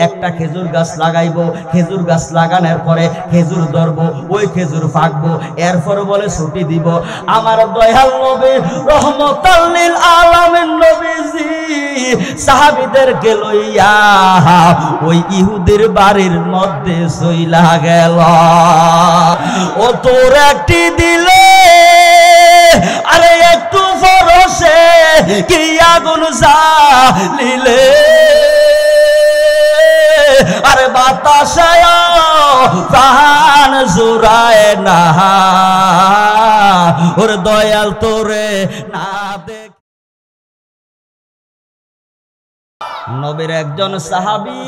একটা খেজুর গাছ লাগাইবো, খেজুর গাছ লাগানোর পরে খেজুর ধরবো, ওই খেজুর ফাঁকবো, এরপরে বলে ছুটি দিব। আমার দয়াল নবী রহমতাল লিল আলামিন নবীজি সাহাবীদেরকে লইয়া ওই ইহুদির বাড়ির মধ্যে চইলা গেল। ও তোর একটি দিলে আরে একটু ফরসে কি আগুন জ্বালিলে, আরে বাতাসায় প্রাণ জুড়ায় না, ওর দয়াল তোরে না দেখ। নবীর একজন সাহাবী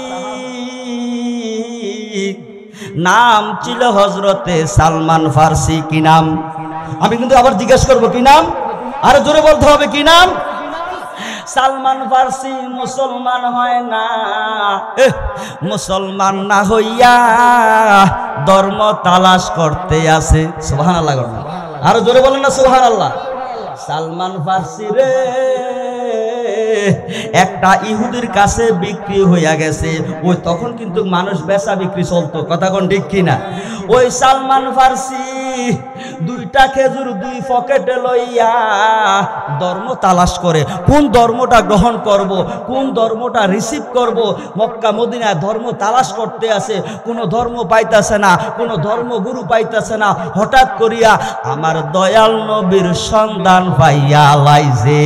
নাম ছিল হযরতে সালমান ফার্সি। কি নাম? আমি কিন্তু আবার জিজ্ঞেস করবো কি নাম, আরো জোরে বলতে হবে কি নাম। সালমান ফার্সি মুসলমান হয় না, মুসলমান না হইয়া ধর্ম তালাশ করতে আছে। সুবহানাল্লাহ, আরো জোরে বলেন না সুবহানাল্লাহ। সালমান ফার্সি রে একটা ইহুদির কাছে বিক্রি হইয়া গেছে। ওই তখন কিন্তু মানুষ বেচা বিক্রি চলতো, কথা কোন ঠিক কিনা। ওই সালমান ফার্সি দুইটা খেজুর দুই পকেটে লইয়া ধর্ম তালাশ করে, কোন ধর্মটা গ্রহণ করব, কোন ধর্মটা রিসিভ করব। মক্কা মদিনায় ধর্ম তালাশ করতে আছে, কোনো ধর্ম পাইতাছে না, কোনো ধর্মগুরু পাইতাছে না। হঠাৎ করিয়া আমার দয়াল নবীর সন্ধান পাইয়া লাইছে।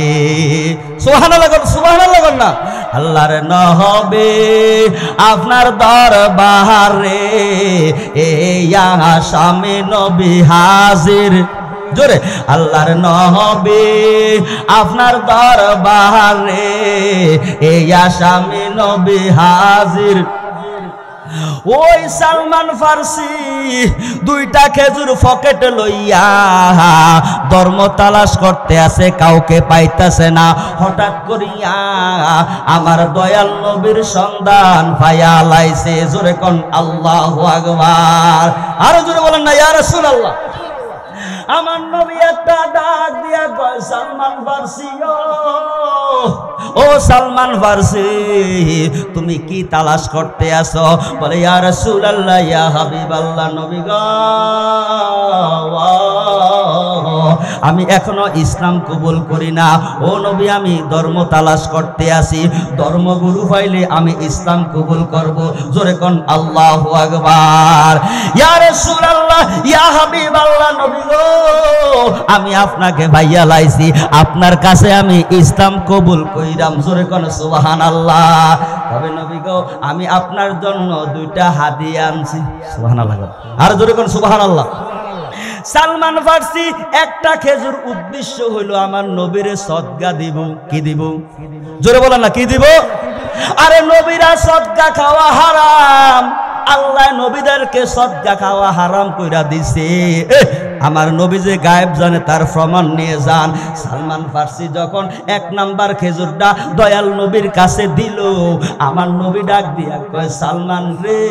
সুবহানাল্লাহ, সুবহানাল্লাহ না। আল্লাহর নবী আপনার দরবারে এই আসামে নবী হাজির। জোরে আল্লাহর নবী আপনার দরবারে এই আসামে নবী হাজির। ওই সালমান ফার্সি দুইটা খেজুর পকেটে লইয়া ধর্ম তালাশ করতে আছে, কাউকে পাইতাছে না। হঠাৎ করিয়া আমার দয়াল নবীর সন্ধান পাইয়া লাইছে। জোরে কোন আল্লাহু আকবার, আরো জোরে বলেন না ইয়া রাসূলুল্লাহ। আমার নবী একটা ডাক দিয়া কয়, সালমান ফার্সি ও সালমান ফার্সি তুমি কি তালাশ করতে আসো? বলে ইয়া রাসূলুল্লাহ, ইয়া হাবিবাল্লাহ, নবী গো আমি এখনো ইসলাম কবুল করি না। ও নবী আমি ধর্ম তালাশ করতে আসি, ধর্মগুরু পাইলে আমি ইসলাম কবুল করব। জোরে কোন আল্লাহু আকবার। ইয়া রাসূলুল্লাহ, ইয়া হাবিবাল্লাহ, নবী গো আমি আপনাকে ভাইয়া লাইছি, আপনার কাছে আমি ইসলাম কবুল কইরাম। জোরে কোন সুবহানাল্লাহ। তবে নবী গো আমি আপনার জন্য দুইটা হাদিয়া আনছি। সুবহানাল্লাহ, আর জোরে কোন সুবহানাল্লাহ। সালমান ফার্সি একটা খেজুর উদ্দেশ্য হইল আমার নবীরে সদকা দিব। কি দিব? জোরে বলেন না, কি দিব? আরে নবীরা সদকা খাওয়া হারাম, আল্লাহ নবীদেরকে সদকা খাওয়া হারাম কইরা দিছে। আমার নবী যে গায়েব জানে তার প্রমাণ নিয়ে যান। সালমান ফার্সি যখন এক নাম্বার খেজুরটা দয়াল নবীর কাছে দিল, আমার নবী ডাক দিয়া কয়, সালমান রে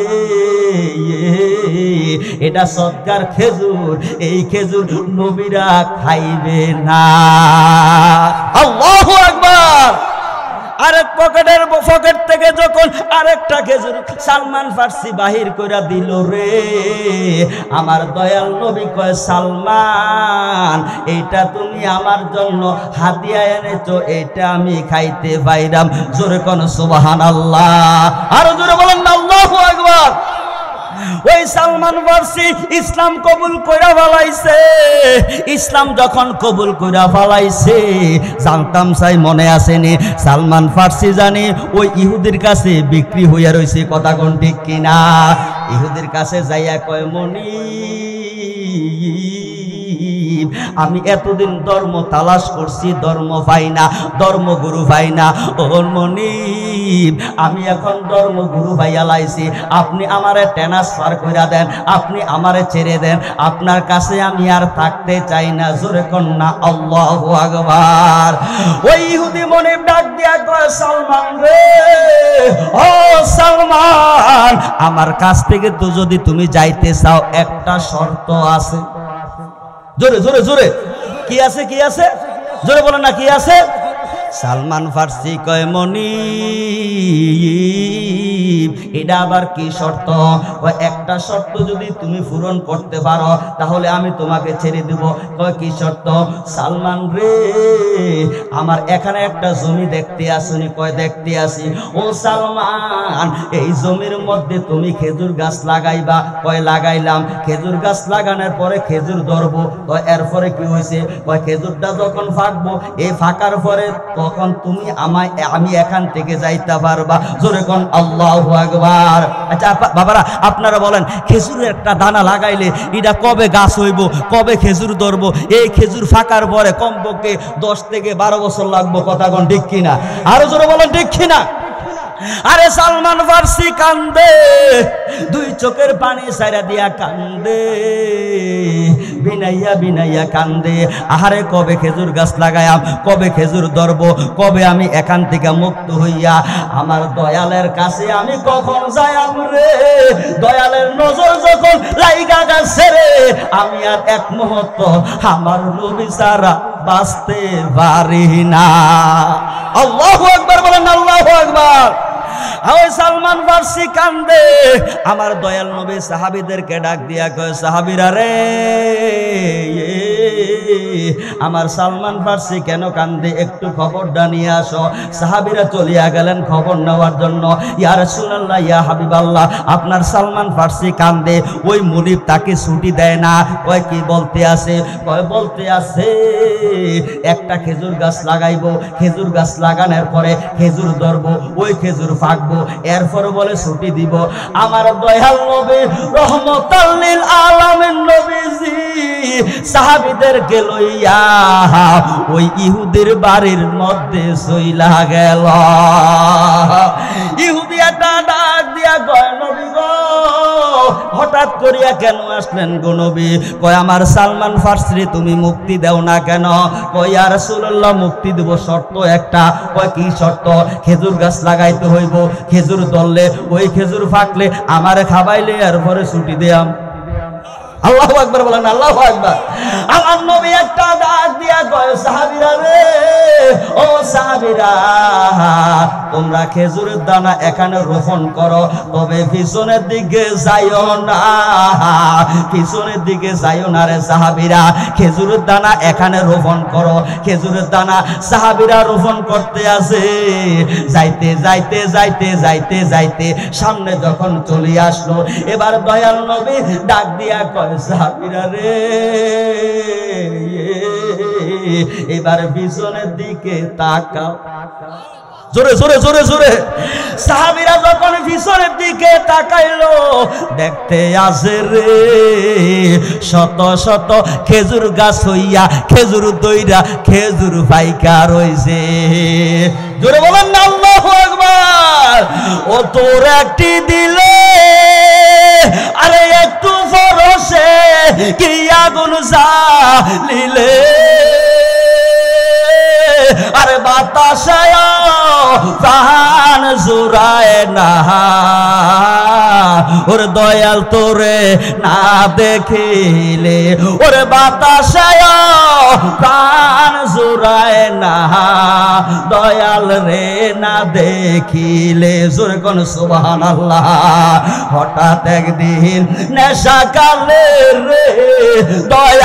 এটা সদকার খেজুর, এই খেজুর নবীরা খাইবে না। আল্লাহু আকবার। আরেক পকেট থেকে যখন আরেকটা খেজুর সালমান ফার্সি বাহির কইরা দিল রে, আমার দয়াল নবী কয়, সালমান এইটা তুমি আমার জন্য হাদিয়া এনেছো, এটা আমি খাইতে পাইরাম। জোরে কোন সুবহানাল্লাহ, আরো জোরে বলেন না আল্লাহু আকবার। ওই সালমান ফার্সি ইসলাম কবুল কইরা ফেলাইছে। ইসলাম যখন কবুল কইরা ফেলাইছে, জানতাম চাই মনে আসেনি সালমান ফার্সি জানি ওই ইহুদির কাছে বিক্রি হইয়া রইছে। কথা কোন ঠিক কিনা? ইহুদির কাছে যাইয়া কয়, মনি আমি এতদিন ধর্ম তালাশ করছি, ধর্ম পাই না, ধর্মগুরু পাই না। ও মনিব আমি এখন ধর্মগুরু পাইয়া লাইছি, আপনি আমারে ট্রান্সফার কইরা দেন, আপনি আমারে ছেড়ে দেন, আপনার কাছে আমি আর থাকতে চাই না। জোরে কন্যা আল্লাহু আকবার। ওই ইহুদি মনিব ডাক দিয়া কয়, সালমান রে ও সালমান আমার কাছ থেকে তো যদি তুমি যাইতে চাও একটা শর্ত আছে। জোরে জোরে জোরে, কি আছে? কি আছে? জোরে বলেন না, কি আছে? সালমান ফার্সি কয় মনিব এটা আবার কি শর্ত? কয় একটা শর্ত যদি তুমি পূরণ করতে পারো তাহলে আমি তোমাকে ছেড়ে দেব। কয় কি শর্ত? সালমান রে আমার এখানে একটা জমি দেখতে আসুনি। কয় দেখতে আসি। ও সালমান এই জমির মধ্যে তুমি খেজুর গাছ লাগাইবা। কয় লাগাইলাম। খেজুর গাছ লাগানোর পরে খেজুর ধরবো। কয় এরপরে কি হয়েছে? কয় খেজুরটা যখন ফাঁকবো এই ফাঁকার পরে তখন তুমি আমি এখান থেকে যাইতে পারবা। জোরে কোন আল্লাহু আকবার। আচ্ছা বাবারা আপনারা বলেন খেজুরের একটা দানা লাগাইলে এটা কবে গাছ হইব, কবে খেজুর ধরবো? এই খেজুর ফাঁকার পরে কমপক্ষে 10 থেকে 12 বছর লাগবো। কথা কোন ঠিক কিনা? আরো জোরে বলেন ঠিক কিনা? আরে সালমান ফার্সি কান্দে, দুই চোখের পানি সাইরা দিয়া কান্দে, বিনাইয়া বিনাইয়া কান্দে। আহারে কবে খেজুর গাছ লাগায়াম, কবে খেজুর ধরবো, কবে আমি এখান থেকে মুক্ত হইয়া আমার দয়ালের কাছে আমি কখন যাইম রে? দয়ালের নজর যখন লাইগা গেছে রে আমি আর এক মুহূর্ত আমার নবী ছাড়া বাঁচতে পারি না। আল্লাহু আকবার বলেন, আল্লাহু আকবার। ওই সালমান ফার্সি কান্দে। আমার দয়াল নবী সাহাবীদেরকে ডাক দিয়া কয় সাহাবীরা রে আমার সালমান ফার্সি কেন কান্দে একটু খবরটা নিয়ে আসো। সাহাবীরা চলিয়া গেলেন খবর নেওয়ার জন্য। ইয়া রাসূলুল্লাহ ইয়া হাবিবাল্লাহ আপনার সালমান ফার্সি কান্দে, ওই মুনিব তাকে ছুটি দেয় না। কয় কি বলতে আছে? কয় বলতে আছে একটা খেজুর গাছ লাগাইবো, খেজুর গাছ লাগানোর পরে খেজুর ধরবো, ওই খেজুর ফাঁকবো, এরপর বলে ছুটি দিব। আমার দয়াল নবী রহমাতাল লিল আলামিন নবীজি সাহাবীদেরকে লইয়া ওই ইহুদির বাড়ির মধ্যে চইলা গেল। ইহুদি একটা ডাক দিয়া কয় নবী গো হঠাৎ করিয়া কেন আসলেন গো নবী? কয় আমার সালমান ফার্সি তুমি মুক্তি দাও না কেন? কয় ইয়া রাসূলুল্লাহ মুক্তি দেব, শর্ত একটা। কয় কি শর্ত? খেজুর গাছ লাগাইতে হইব, খেজুর ধরলে ওই খেজুর ফাঁকলে আমারে খাবাইলে এরপরে ছুটি দেয়াম। আল্লাহু আকবার বলেন, আল্লাহু আকবার। আমার নবী একটা ডাক দিয়া কয় সাহাবীরা রে ও সাহাবীরা তোমরা খেজুরের দানা এখানে রোপণ করো, তবে পিছনের দিকে যাইও না, পিছনের দিকে যাইও না রে সাহাবীরা। খেজুরের দানা এখানে রোপণ করো। খেজুরের দানা সাহাবীরা রোপণ করতে আসে। যাইতে যাইতে যাইতে যাইতে যাইতে সামনে যখন চলে আসলো এবার দয়াল নবী ডাক দিয়া কয় সাহাবীরা রে এবার পিছনের দিকে তাকাও। জোরে জোরে জোরে জোরে। সাহাবীরা যখন পিছনের দিকে তাকাইলো দেখতে আসে রে শত শত খেজুর গাছ হইয়া খেজুর দইরা খেজুর পাইকা রইছে। জোরে বলেন না আল্লাহু আকবার। ও তোর একটি দিলে আরে একটু ফরসে কি আগুন জ্বালিলে, আরে বাতাসে প্রাণ জুড়ায় না, ওর দয়াল তোরে না দেখিলে, ওরে বাতাসে প্রাণ জুড়ায় না, দয়াল রে না দেখিলে। জোরে কোন সুবহানাল্লাহ। হঠাৎ একদিন নেশা কালে রে দয়াল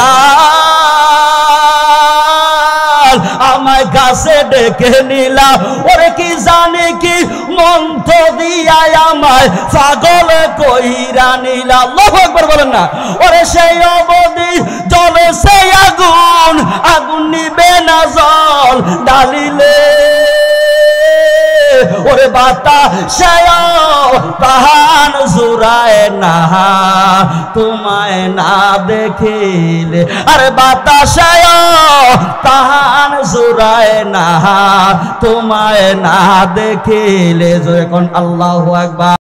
আমায় কাছে ডেকে নিলা, ওরে কি জানি কি মন্ত্র দিয়া আমায় পাগল কইরা নিলা। আল্লাহু আকবার বলেন না। ওরে সেই অবধি জ্বলে সেই আগুন, আগুন নিবে না জল ডালিলে, ওরে বাতাসে প্রাণ জুড়ায় না তোমায় না দেখিলে, আরে বাতাসে প্রাণ জুড়ায় না তোমায় না দেখিলে। যখন আল্লাহু আকবার।